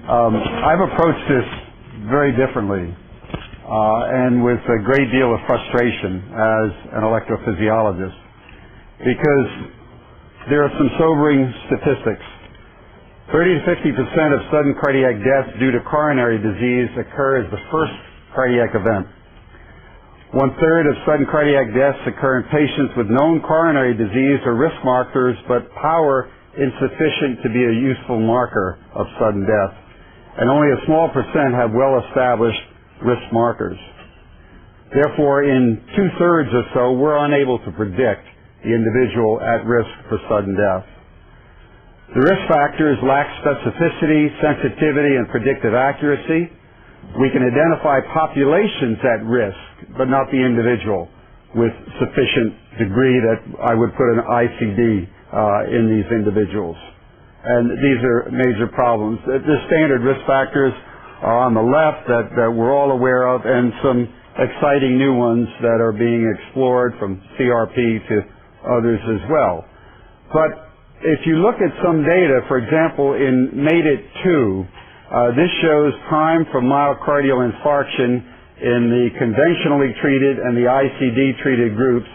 I've approached this very differently and with a great deal of frustration as an electrophysiologist, because there are some sobering statistics. 30 to 50% of sudden cardiac death due to coronary disease occur as the first cardiac event. 1/3 of sudden cardiac deaths occur in patients with known coronary disease or risk markers, but power insufficient to be a useful marker of sudden death. And only a small percent have well-established risk markers. Therefore, in 2/3 or so, we're unable to predict the individual at risk for sudden death. The risk factors lack specificity, sensitivity, and predictive accuracy. We can identify populations at risk, but not the individual with sufficient degree that I would put an ICD in these individuals. And these are major problems. The standard risk factors are on the left that we're all aware of, and some exciting new ones that are being explored, from CRP to others as well. But if you look at some data, for example, in MADE-IT-2, this shows time from myocardial infarction in the conventionally treated and the ICD-treated groups,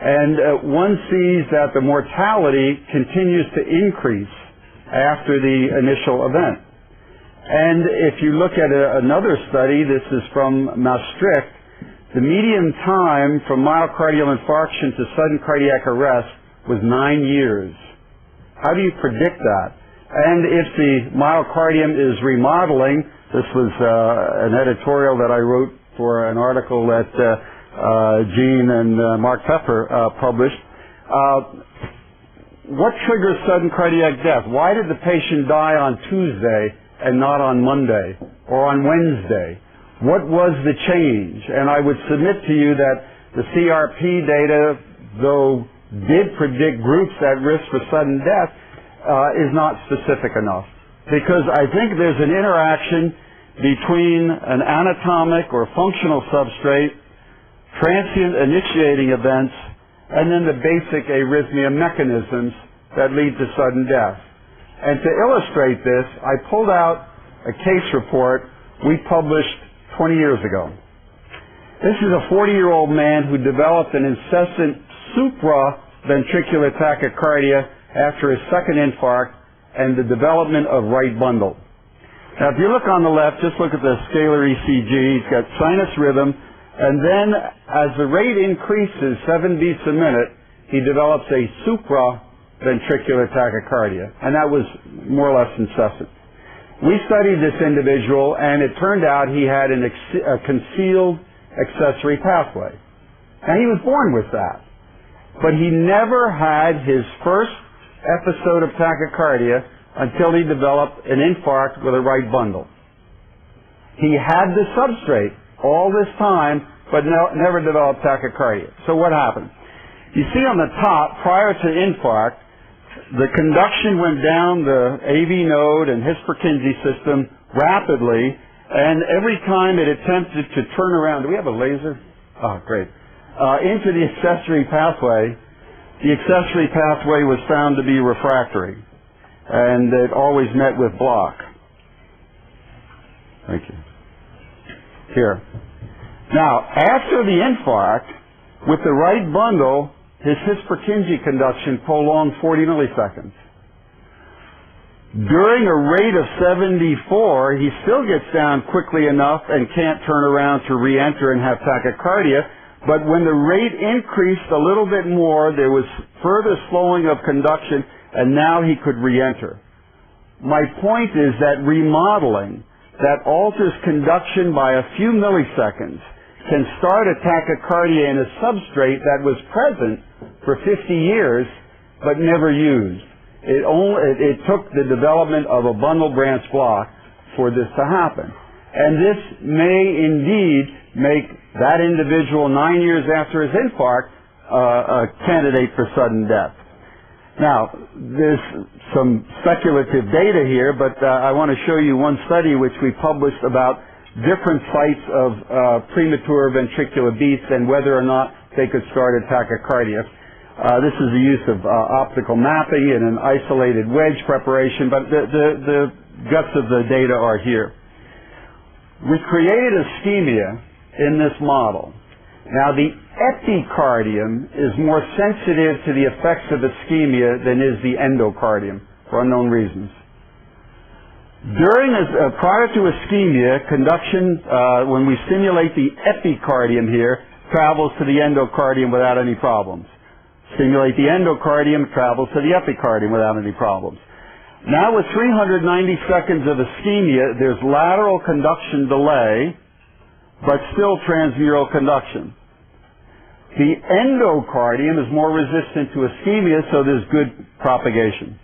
and one sees that the mortality continues to increase after the initial event. And if you look at another study, this is from Maastricht, the median time from myocardial infarction to sudden cardiac arrest was 9 years. How do you predict that? And if the myocardium is remodeling, this was an editorial that I wrote for an article that Gene and Mark Pepper published. What triggers sudden cardiac death? Why did the patient die on Tuesday and not on Monday or on Wednesday? What was the change? And I would submit to you that the CRP data, though did predict groups at risk for sudden death, is not specific enough. Because I think there's an interaction between an anatomic or functional substrate, transient initiating events, and then the basic arrhythmia mechanisms that lead to sudden death. And to illustrate this, I pulled out a case report we published 20 years ago. This is a 40-year-old man who developed an incessant supraventricular tachycardia after his second infarct and the development of right bundle. Now, if you look on the left, just look at the scalar ECG. He's got sinus rhythm, and then as the rate increases 7 beats a minute, he develops a supraventricular tachycardia, and that was more or less incessant. We studied this individual, and it turned out he had a concealed accessory pathway. And he was born with that. But he never had his first episode of tachycardia until he developed an infarct with a right bundle. He had the substrate all this time, but never developed tachycardia. So what happened? You see on the top, prior to infarct, the conduction went down the AV node and His-Purkinje system rapidly, and every time it attempted to turn around, do we have a laser? Oh, great. Into the accessory pathway, the accessory pathway was found to be refractory, and it always met with block. Thank you. Here. Now, after the infarct, with the right bundle, his His-Purkinje conduction prolonged 40 milliseconds. During a rate of 74, he still gets down quickly enough and can't turn around to re-enter and have tachycardia, but when the rate increased a little bit more, there was further slowing of conduction, and now he could re-enter. My point is that remodeling that alters conduction by a few milliseconds can start a tachycardia in a substrate that was present for 50 years but never used. It took the development of a bundle branch block for this to happen. And this may indeed make that individual 9 years after his infarct a candidate for sudden death. Now, there's some speculative data here, but I want to show you one study which we published about different sites of premature ventricular beats and whether or not they could start a tachycardia. This is the use of optical mapping in an isolated wedge preparation, but the guts of the data are here. We created ischemia in this model. Now, the epicardium is more sensitive to the effects of ischemia than is the endocardium, for unknown reasons. Prior to ischemia, conduction, when we stimulate the epicardium here, travels to the endocardium without any problems. Stimulate the endocardium, travels to the epicardium without any problems. Now with 390 seconds of ischemia, there's lateral conduction delay, but still transmural conduction. The endocardium is more resistant to ischemia, so there's good propagation.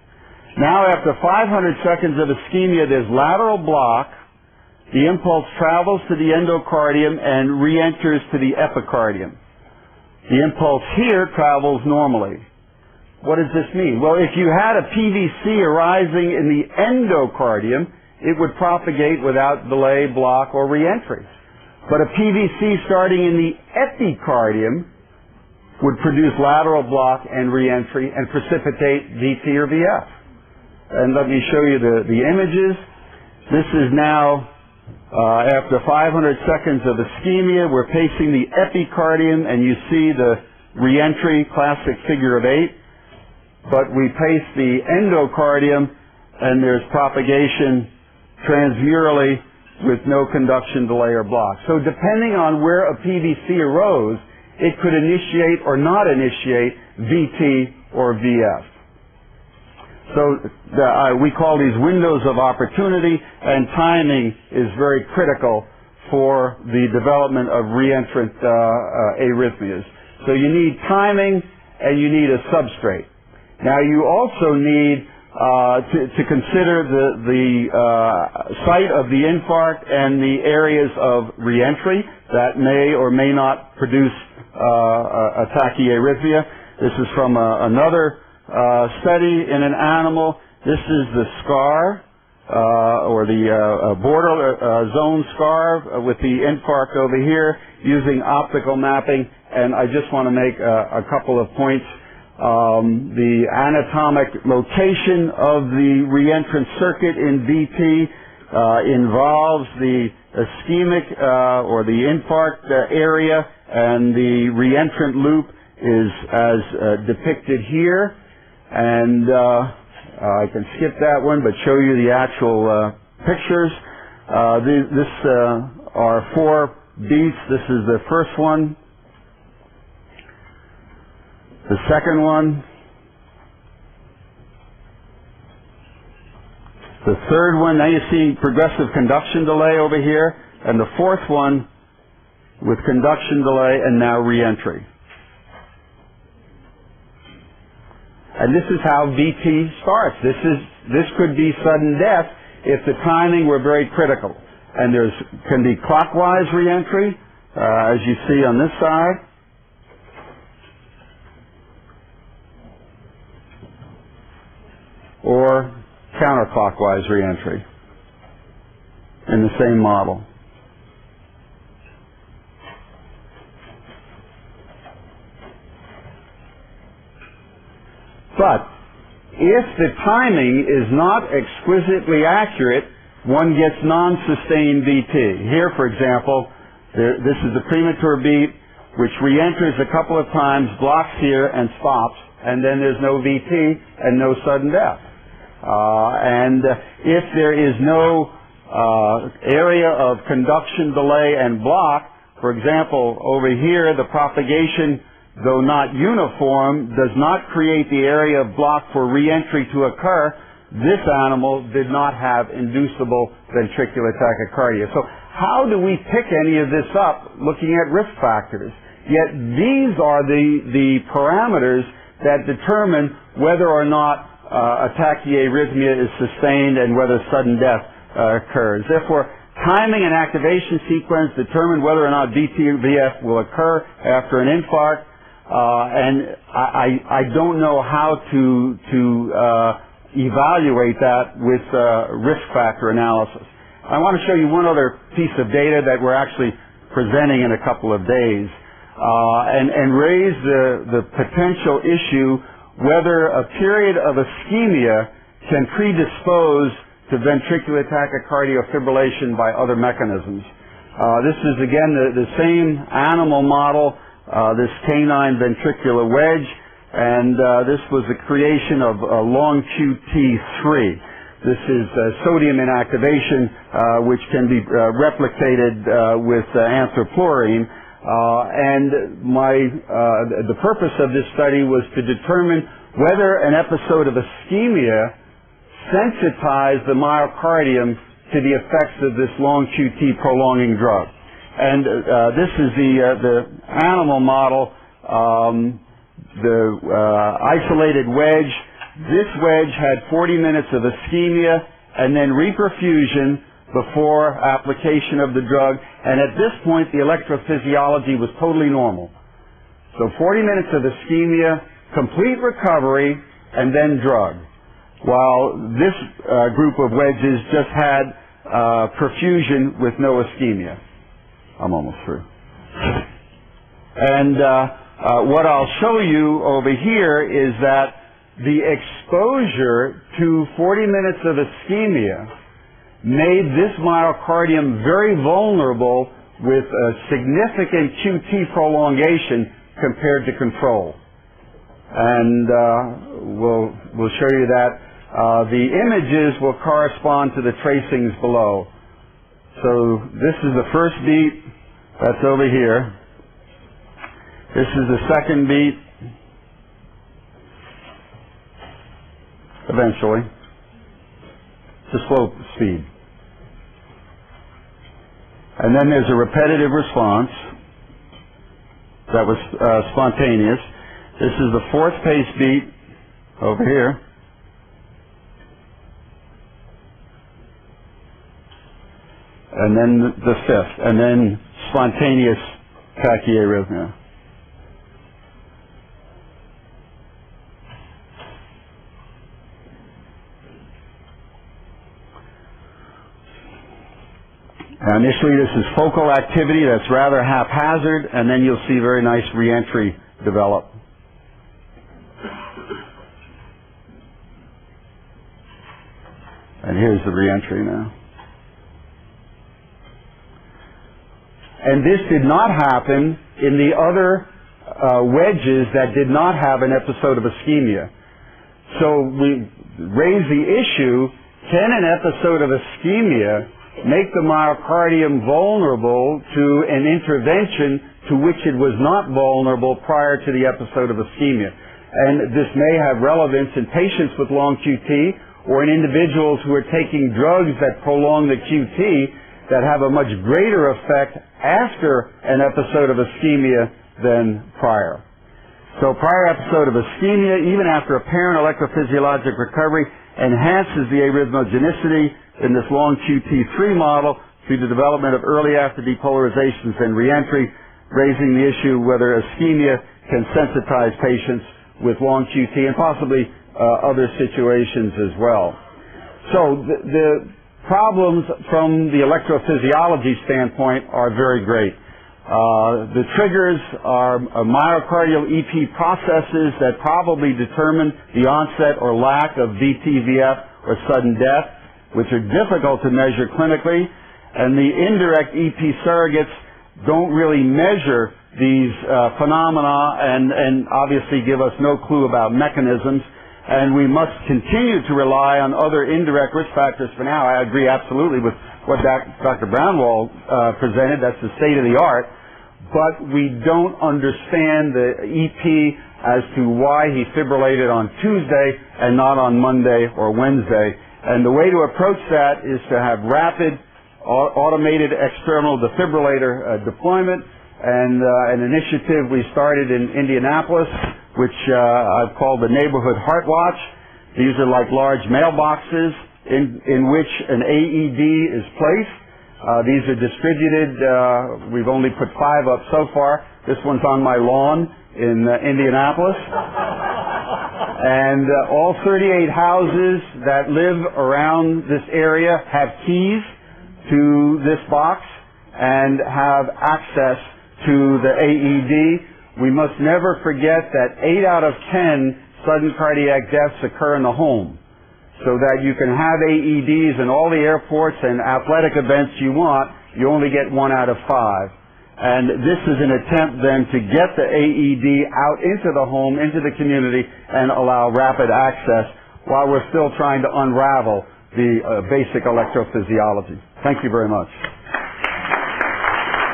Now after 500 seconds of ischemia, there's lateral block. The impulse travels to the endocardium and re-enters to the epicardium. The impulse here travels normally. What does this mean? Well, if you had a PVC arising in the endocardium, it would propagate without delay, block, or re-entry. But a PVC starting in the epicardium would produce lateral block and re-entry and precipitate VT or VF. And let me show you the images. This is now after 500 seconds of ischemia. We're pacing the epicardium, and you see the re-entry, classic figure of 8. But we pace the endocardium, and there's propagation transmurally with no conduction delay or block. So depending on where a PVC arose, it could initiate or not initiate VT or VF. So we call these windows of opportunity, and timing is very critical for the development of reentrant arrhythmias. So you need timing and you need a substrate. Now you also need to consider the site of the infarct and the areas of reentry that may or may not produce a tachyarrhythmia. This is from another study in an animal. This is the scar or the border zone scar with the infarct over here using optical mapping. And I just want to make a couple of points. The anatomic location of the reentrant circuit in VT involves the ischemic or the infarct area, and the reentrant loop is as depicted here. And I can skip that one, but show you the actual pictures. This are 4 beats. This is the first one. The second one, the third one, now you see progressive conduction delay over here, and the fourth one with conduction delay and now reentry. And this is how VT starts. This could be sudden death if the timing were very critical. And can be clockwise reentry, as you see on this side. Or counterclockwise reentry in the same model. But if the timing is not exquisitely accurate, one gets non-sustained VT. Here, for example, this is a premature beat which reenters a couple of times, blocks here, and stops, and then there's no VT and no sudden death. And if there is no area of conduction delay and block, for example, over here the propagation, though not uniform, does not create the area of block for reentry to occur, this animal did not have inducible ventricular tachycardia. So how do we pick any of this up looking at risk factors? Yet these are the parameters that determine whether or not a tachyarrhythmia is sustained and whether sudden death occurs. Therefore, timing and activation sequence determine whether or not VT or VF will occur after an infarct. And I don't know how to evaluate that with risk factor analysis. I want to show you one other piece of data that we're actually presenting in a couple of days and raise the potential issue whether a period of ischemia can predispose to ventricular tachycardia fibrillation by other mechanisms. This is again the same animal model, this canine ventricular wedge, and this was a creation of long QT3. This is sodium inactivation, which can be replicated with anthropluorine. And the purpose of this study was to determine whether an episode of ischemia sensitized the myocardium to the effects of this long QT prolonging drug. And this is the animal model, the isolated wedge. This wedge had 40 minutes of ischemia and then reperfusion before application of the drug, and at this point the electrophysiology was totally normal. So 40 minutes of ischemia, complete recovery, and then drug. While this group of wedges just had perfusion with no ischemia. I'm almost through. And what I'll show you over here is that the exposure to 40 minutes of ischemia made this myocardium very vulnerable with a significant QT prolongation compared to control. And we'll show you that. The images will correspond to the tracings below. So this is the first beat. That's over here. This is the second beat. Eventually. It's a slow speed. And then there's a repetitive response that was spontaneous. This is the fourth pace beat over here. And then the fifth, and then spontaneous tachyarrhythmia. Now initially this is focal activity that's rather haphazard, and then you'll see very nice reentry develop. And here's the reentry now. And this did not happen in the other wedges that did not have an episode of ischemia. So we raise the issue, can an episode of ischemia make the myocardium vulnerable to an intervention to which it was not vulnerable prior to the episode of ischemia? And this may have relevance in patients with long QT or in individuals who are taking drugs that prolong the QT that have a much greater effect after an episode of ischemia than prior. So prior episode of ischemia, even after apparent electrophysiologic recovery, enhances the arrhythmogenicity in this long QT3 model through the development of early after depolarizations and reentry, raising the issue whether ischemia can sensitize patients with long QT and possibly other situations as well. So the problems from the electrophysiology standpoint are very great. The triggers are myocardial EP processes that probably determine the onset or lack of VT-VF or sudden death, which are difficult to measure clinically, and the indirect EP surrogates don't really measure these phenomena and obviously give us no clue about mechanisms. And we must continue to rely on other indirect risk factors for now. I agree absolutely with what Dr. Brownwall presented. That's the state of the art. But we don't understand the EP as to why he fibrillated on Tuesday and not on Monday or Wednesday. And the way to approach that is to have rapid automated external defibrillator deployment. And an initiative we started in Indianapolis, which I've called the Neighborhood Heart Watch. These are like large mailboxes in which an AED is placed. These are distributed. We've only put 5 up so far. This one's on my lawn in Indianapolis. And all 38 houses that live around this area have keys to this box and have access to the AED. We must never forget that 8 out of 10 sudden cardiac deaths occur in the home. so that you can have AEDs in all the airports and athletic events you want. You only get 1 out of 5. And this is an attempt then to get the AED out into the home, into the community, and allow rapid access while we're still trying to unravel the basic electrophysiology. Thank you very much.